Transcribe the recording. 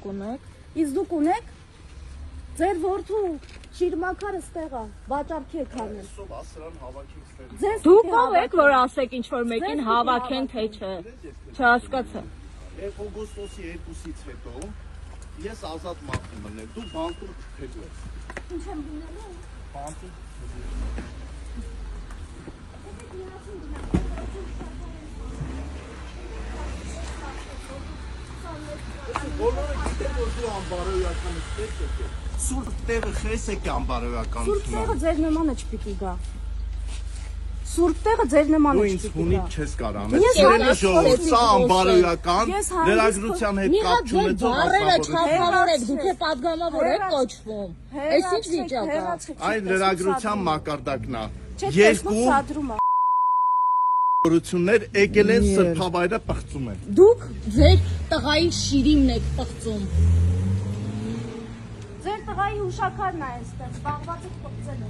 կունեք։ Իսկ դուք ունեք ձեր որդու շիրմաքարը ստեղա վաճառքի եք անել։ Դուք ով եք, որ ասեք ինչ-որ մեկին հավաքեն, թե չէ։ Չհասկացա։ Օգոստոսի 2-ից հետո ես ազատ մարդ եմ մնել, դու բանկուր թեգու ես։ Ինչ եմ դնելու։ Բանկուր բոլորը գիտեն, որ դու անբարոյականից պետք եք։ Սուրբ տեղը խես եք անբարոյականություն։ Սուրբ տեղը ձեր նմանը չպիտի գա։ Սուրբ տեղը ձեր նմանը Դու ինձ հունից չես կարող անել։ Սիրելի ժողովուրդ, սա անբարոյական լրագրության հետ կապ չունեցող Չափավորեք, դուք է պատգամավոր եք կոչվում։ Այս ինչ վիճակ է։ Այն լրագրության մակարդակն է։ Երկու սադրում է։ Օրություններ եկել են սրբավայրը պղծում են։ Դուք ձեր տղայի շիրիմն եք պղծում։ Ձեր տղայի հուշաքարն է այստեղ, զբաղված եք պղծել։